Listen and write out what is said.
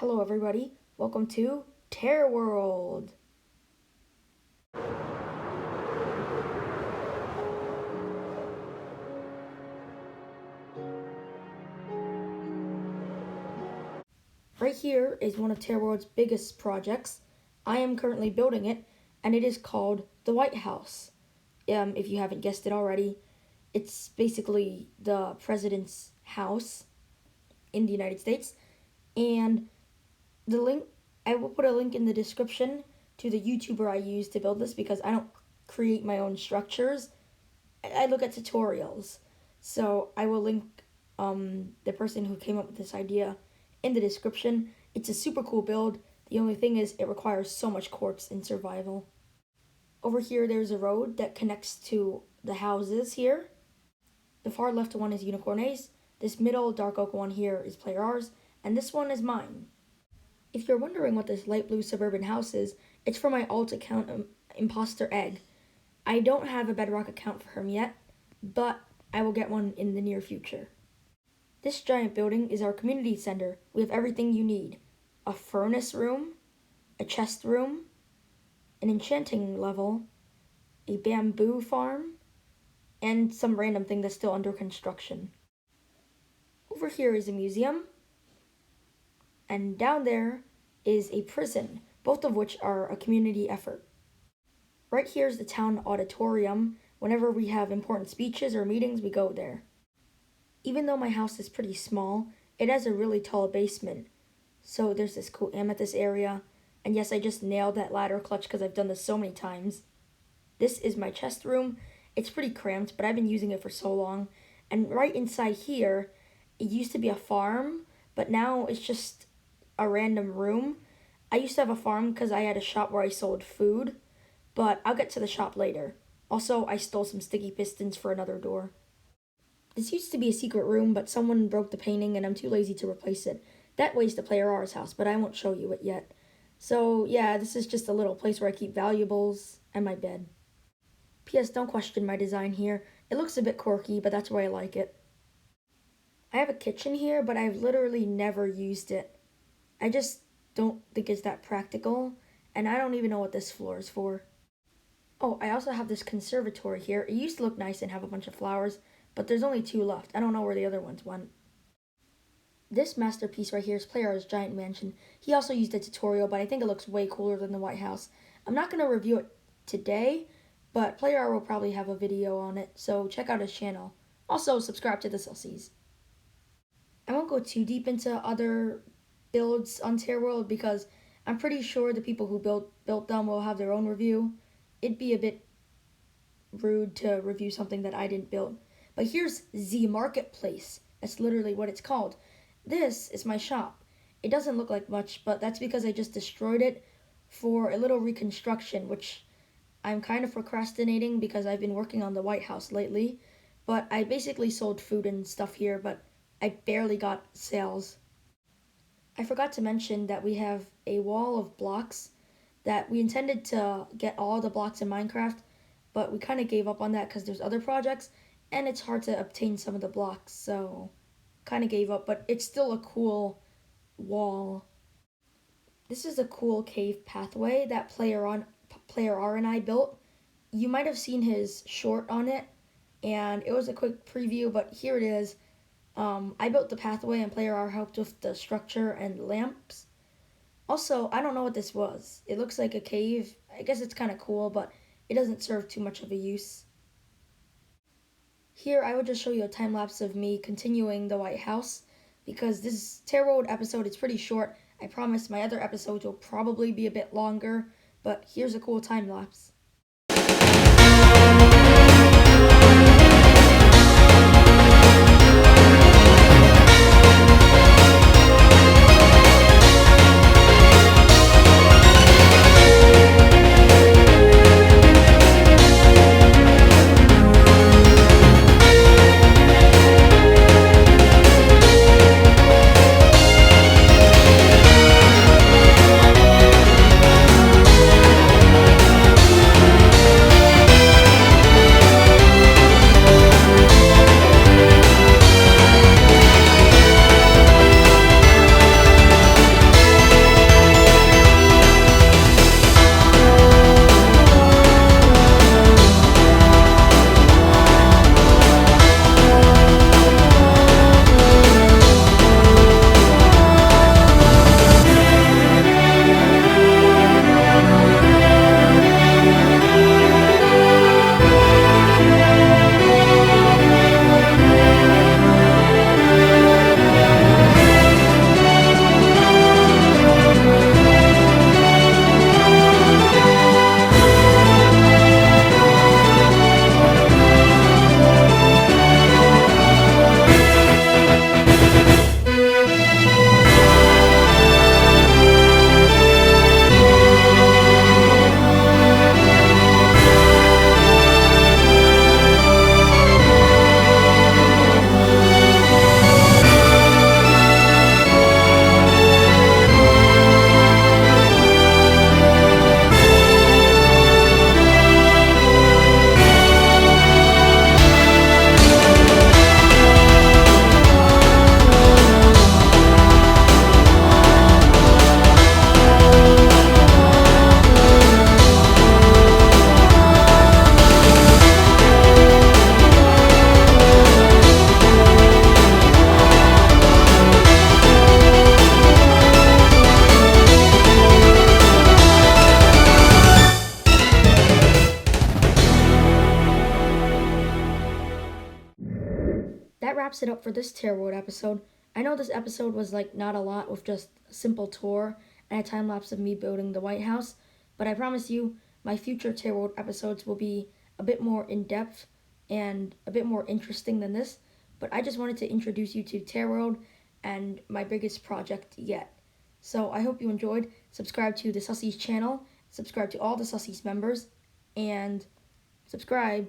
Hello everybody, welcome to TARE World. Right here is one of TARE World's biggest projects. I am currently building it, and it is called the White House. If you haven't guessed it already, it's basically the president's house in the United States. And I will put a link in the description to the YouTuber I use to build this because I don't create my own structures. I look at tutorials. So I will link the person who came up with this idea in the description. It's a super cool build. The only thing is it requires so much quartz in survival. Over here there's a road that connects to the houses here. The far left one is Unicorn A's. This middle dark oak one here is Player R's, and this one is mine. If you're wondering what this light blue suburban house is, it's for my alt account, Imposter E. I don't have a Bedrock account for him yet, but I will get one in the near future. This giant building is our community center. We have everything you need. A furnace room, a chest room, an enchanting level, a bamboo farm, and some random thing that's still under construction. Over here is a museum, and down there is a prison, both of which are a community effort. Right here is the town auditorium. Whenever we have important speeches or meetings, we go there. Even though my house is pretty small, it has a really tall basement. So there's this cool amethyst area. And yes, I just nailed that ladder clutch because I've done this so many times. This is my chest room. It's pretty cramped, but I've been using it for so long. And right inside here, it used to be a farm, but now it's just a random room. I used to have a farm because I had a shop where I sold food, but I'll get to the shop later. Also, I stole some sticky pistons for another door. This used to be a secret room, but someone broke the painting and I'm too lazy to replace it. That way's the Player R's house, but I won't show you it yet. So yeah, this is just a little place where I keep valuables and my bed. P.S. Don't question my design here. It looks a bit quirky, but that's why I like it. I have a kitchen here, but I've literally never used it. I just don't think it's that practical, and I don't even know what this floor is for. Oh, I also have this conservatory here. It used to look nice and have a bunch of flowers, but there's only 2 left. I don't know where the other ones went. This masterpiece right here is Player R's giant mansion. He also used a tutorial, but I think it looks way cooler than the White House. I'm not going to review it today, but Player R will probably have a video on it, so check out his channel. Also, subscribe to the Celsius. I won't go too deep into other builds on TARE World because I'm pretty sure the people who built them will have their own review. It'd be a bit rude to review something that I didn't build. But here's the marketplace. That's literally what it's called. This is my shop. It doesn't look like much, but that's because I just destroyed it for a little reconstruction, which I'm kind of procrastinating because I've been working on the White House lately. But I basically sold food and stuff here, but I barely got sales. I forgot to mention that we have a wall of blocks that we intended to get all the blocks in Minecraft, but we kind of gave up on that because there's other projects, and it's hard to obtain some of the blocks, so kind of gave up, but it's still a cool wall. This is a cool cave pathway that Player R and I built. You might have seen his short on it, and it was a quick preview, but here it is. I built the pathway and Player R helped with the structure and lamps. Also, I don't know what this was. It looks like a cave. I guess it's kind of cool, but it doesn't serve too much of a use. Here, I will just show you a time lapse of me continuing the White House because this TARE World episode is pretty short. I promise my other episodes will probably be a bit longer, but here's a cool time lapse. wraps it up for this TARE World episode. I know this episode was like not a lot with just a simple tour and a time lapse of me building the White House, but I promise you my future TARE World episodes will be a bit more in depth and a bit more interesting than this. But I just wanted to introduce you to TARE World and my biggest project yet. So I hope you enjoyed. Subscribe to the Sussies channel, subscribe to all the Sussies members, and subscribe